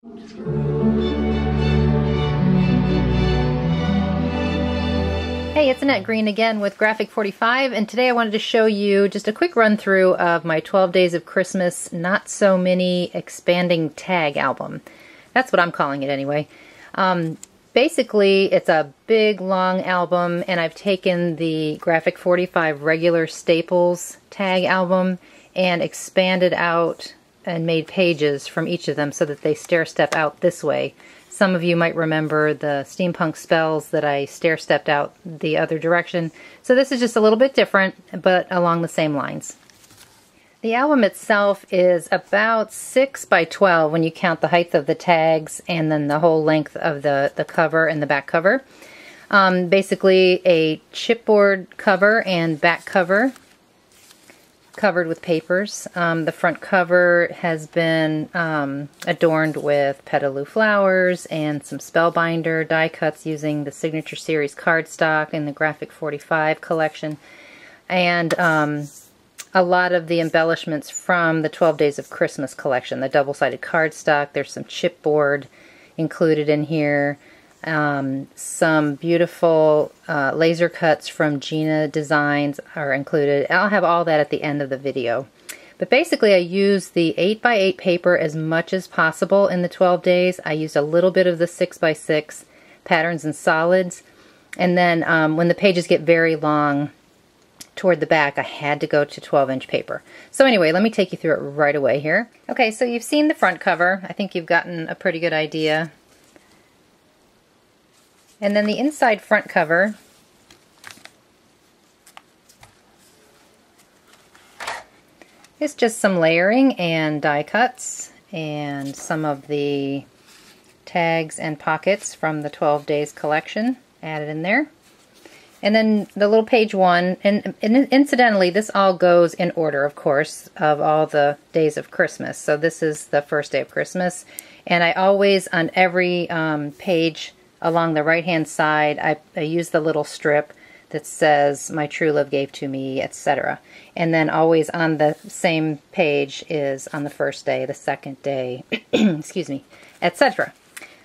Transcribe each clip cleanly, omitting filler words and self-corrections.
Hey, it's Annette Green again with Graphic 45, and today I wanted to show you just a quick run through of my 12 Days of Christmas Not So Mini Expanding Tag album. That's what I'm calling it anyway. Basically, it's a big, long album, and I've taken the Graphic 45 regular Staples tag album and expanded out and made pages from each of them so that they stair-step out this way. Some of you might remember the steampunk spells that I stair-stepped out the other direction. So this is just a little bit different, but along the same lines. The album itself is about 6 by 12 when you count the height of the tags and then the whole length of the cover and the back cover. Basically a chipboard cover and back cover covered with papers. The front cover has been adorned with petaloo flowers and some spellbinder die cuts using the Signature Series cardstock in the Graphic 45 collection, and a lot of the embellishments from the 12 Days of Christmas collection, the double-sided cardstock. There's some chipboard included in here. Some beautiful laser cuts from Gina Designs are included. I'll have all that at the end of the video. But basically I used the 8x8 paper as much as possible in the 12 days. I used a little bit of the 6x6 patterns and solids. And then when the pages get very long toward the back, I had to go to 12-inch paper. So anyway, let me take you through it right away here. Okay, so you've seen the front cover. I think you've gotten a pretty good idea. And then the inside front cover is just some layering and die cuts and some of the tags and pockets from the 12 Days collection added in there. And then the little page one, and incidentally this all goes in order, of course, of all the days of Christmas. So this is the first day of Christmas, and I always, on every page along the right-hand side, I use the little strip that says, "My true love gave to me," etc. And then always on the same page is on the first day, the second day, excuse me, etc.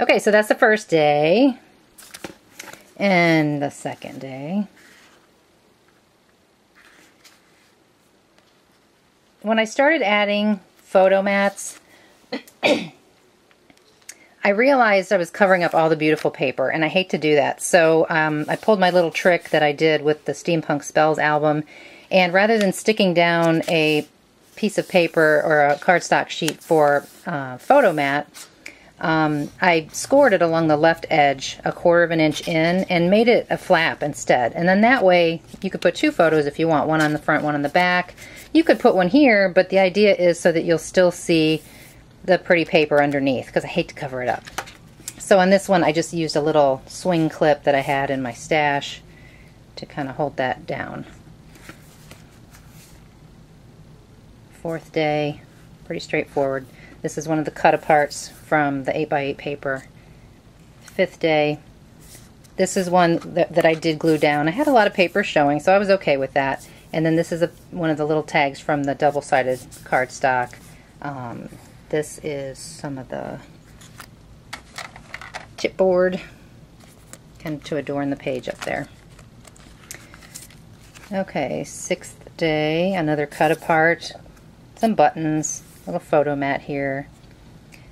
Okay, so that's the first day. And the second day. When I started adding photo mats, I realized I was covering up all the beautiful paper, and I hate to do that. So I pulled my little trick that I did with the Steampunk Spells album, and rather than sticking down a piece of paper or a cardstock sheet for photo mat, I scored it along the left edge 1/4 inch in and made it a flap instead. And then that way you could put two photos if you want, one on the front, one on the back. You could put one here, but the idea is so that you'll still see the pretty paper underneath, because I hate to cover it up. So on this one I just used a little swing clip that I had in my stash to kind of hold that down. Fourth day, pretty straightforward. This is one of the cut-aparts from the 8x8 paper. Fifth day, this is one that I did glue down. I had a lot of paper showing, so I was okay with that. And then this is one of the little tags from the double-sided cardstock. This is some of the chipboard, kind of to adorn the page up there. Okay, sixth day, another cut-apart, some buttons, little photo mat here.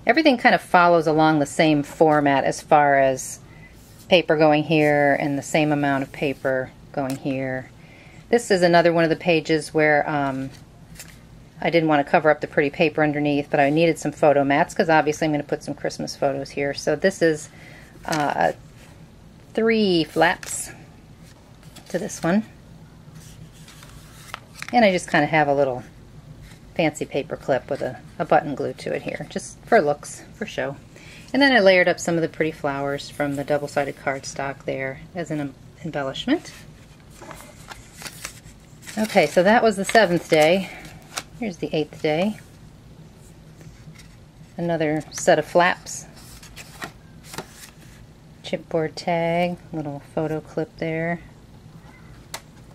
Everything kind of follows along the same format as far as paper going here and the same amount of paper going here. This is another one of the pages where I didn't want to cover up the pretty paper underneath, but I needed some photo mats because obviously I'm going to put some Christmas photos here. So this is 3 flaps to this one. And I just kind of have a little fancy paper clip with a button glued to it here, just for looks, for show. And then I layered up some of the pretty flowers from the double-sided cardstock there as an embellishment. Okay, so that was the 7th day. Here's the 8th day. Another set of flaps. Chipboard tag, little photo clip there.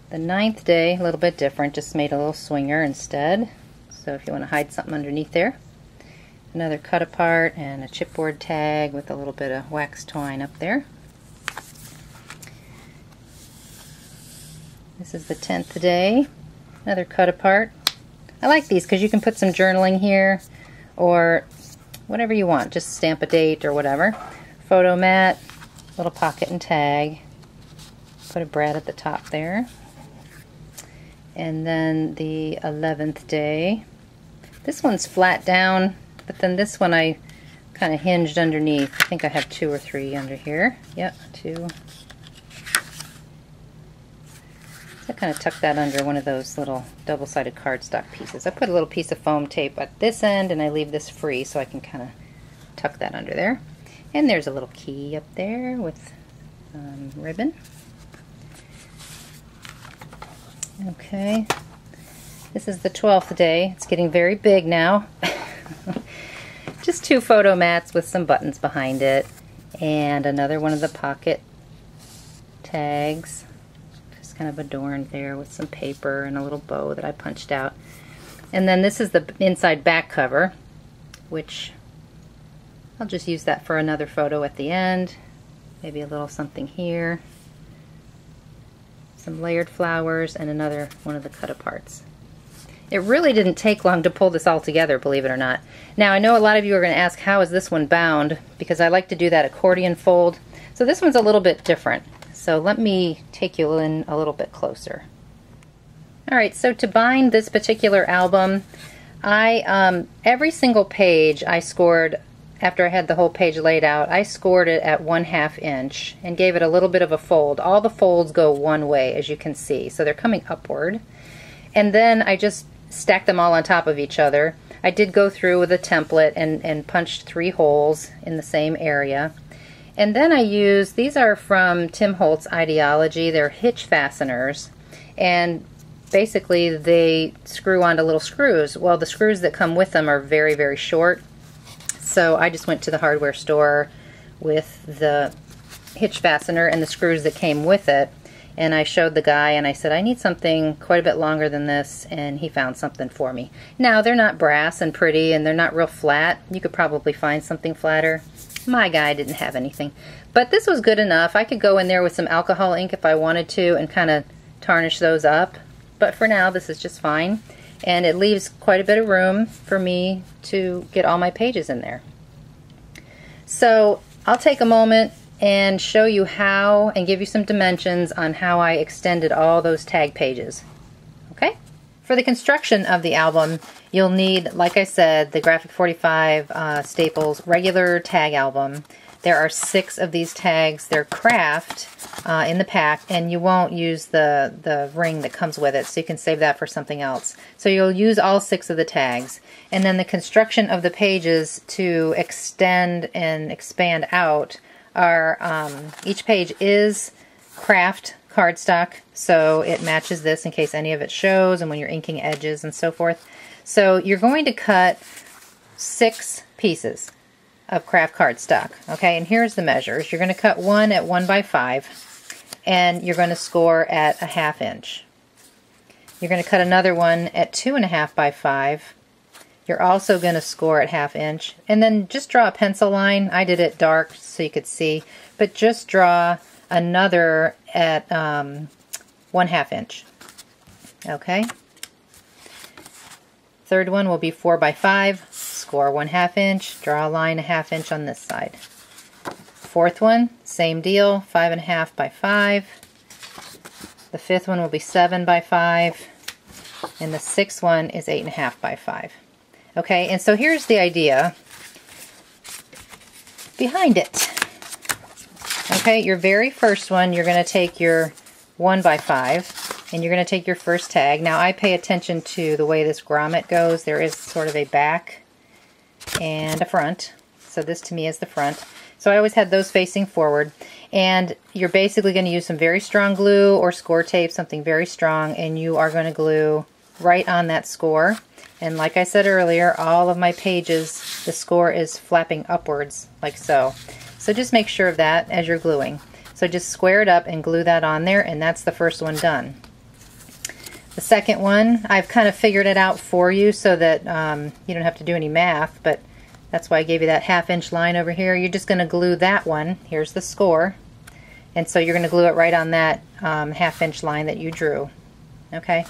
The 9th day, a little bit different, just made a little swinger instead. So if you want to hide something underneath there. Another cut apart and a chipboard tag with a little bit of wax twine up there. This is the 10th day. Another cut apart. I like these because you can put some journaling here or whatever you want. Just stamp a date or whatever. Photo mat, little pocket and tag. Put a brad at the top there. And then the 11th day. This one's flat down, but then this one I kind of hinged underneath. I think I have 2 or 3 under here. Yep, 2. I kind of tuck that under one of those little double-sided cardstock pieces. I put a little piece of foam tape at this end and I leave this free so I can kind of tuck that under there. And there's a little key up there with ribbon. Okay, this is the 12th day. It's getting very big now. Just 2 photo mats with some buttons behind it and another one of the pocket tags. Kind of adorned there with some paper and a little bow that I punched out. And then this is the inside back cover, which I'll just use that for another photo at the end. Maybe a little something here. Some layered flowers and another one of the cut aparts. It really didn't take long to pull this all together, believe it or not. Now I know a lot of you are going to ask, how is this one bound? Because I like to do that accordion fold. So this one's a little bit different. So let me take you in a little bit closer. Alright, so to bind this particular album, every single page I scored, after I had the whole page laid out, I scored it at 1/2 inch and gave it a little bit of a fold. All the folds go one way, as you can see, so they're coming upward. And then I just stacked them all on top of each other. I did go through with a template and punched 3 holes in the same area. And then I use, these are from Tim Holtz Ideology, they're hitch fasteners, and basically they screw onto little screws. Well, the screws that come with them are very, very short, so I just went to the hardware store with the hitch fastener and the screws that came with it, and I showed the guy and I said, I need something quite a bit longer than this, and he found something for me. Now, they're not brass and pretty, and they're not real flat. You could probably find something flatter. My guy didn't have anything. But this was good enough. I could go in there with some alcohol ink if I wanted to and kind of tarnish those up. But for now, this is just fine. And it leaves quite a bit of room for me to get all my pages in there. So I'll take a moment and show you how, and give you some dimensions on how I extended all those tag pages. Okay? For the construction of the album, you'll need, like I said, the Graphic 45 Staples regular tag album. There are 6 of these tags. They're craft in the pack, and you won't use the ring that comes with it, so you can save that for something else. So you'll use all 6 of the tags. And then the construction of the pages to extend and expand out are, each page is craft cardstock, so it matches this in case any of it shows, and when you're inking edges and so forth. So you're going to cut 6 pieces of craft cardstock, okay? And here's the measures. You're going to cut one at 1/5, and you're going to score at 1/2 inch. You're going to cut another one at 2.5 by 5. You're also going to score at 1/2 inch, and then just draw a pencil line. I did it dark so you could see, but just draw another at 1/2 inch. Okay. Third one will be 4 by 5. Score 1/2 inch. Draw a line 1/2 inch on this side. Fourth one, same deal, 5.5 by 5. The fifth one will be 7 by 5, and the sixth one is 8.5 by 5. Okay, and so here's the idea behind it. Okay, your very first one, you're going to take your 1 by 5, and you're going to take your first tag. Now I pay attention to the way this grommet goes. There is sort of a back and a front. So this to me is the front. So I always had those facing forward. And you're basically going to use some very strong glue or score tape, something very strong, and you are going to glue right on that score. And like I said earlier, all of my pages, the score is flapping upwards like so. So just make sure of that as you're gluing. So just square it up and glue that on there, and that's the first one done. The second one, I've kind of figured it out for you so that you don't have to do any math, but That's why I gave you that 1/2 inch line over here. You're just going to glue that one. Here's the score. And so you're going to glue it right on that 1/2 inch line that you drew. Okay?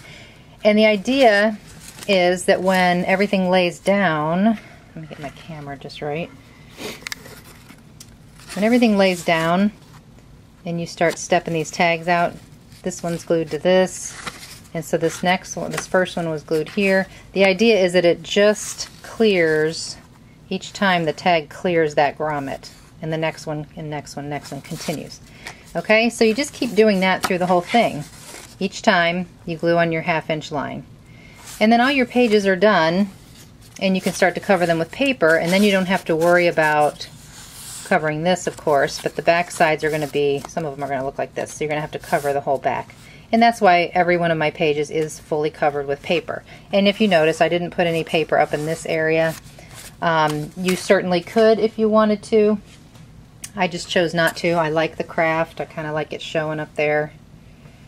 And the idea is that when everything lays down, let me get my camera just right. When everything lays down and you start stepping these tags out, this one's glued to this, and so this next one, this first one was glued here. The idea is that it just clears each time the tag clears that grommet, and the next one, and next one, next one continues. Okay, so you just keep doing that through the whole thing. Each time you glue on your 1/2 inch line. And then all your pages are done, and you can start to cover them with paper, and then you don't have to worry about covering this, of course, but the back sides are going to be, some of them are going to look like this, so you're going to have to cover the whole back. And that's why every one of my pages is fully covered with paper. And if you notice, I didn't put any paper up in this area. You certainly could if you wanted to. I just chose not to. I like the craft. I kind of like it showing up there.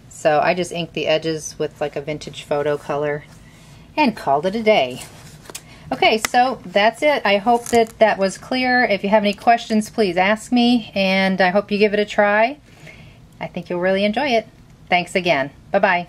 So I just inked the edges with like a vintage photo color and called it a day. Okay, so that's it. I hope that that was clear. If you have any questions, please ask me, and I hope you give it a try. I think you'll really enjoy it. Thanks again. Bye-bye.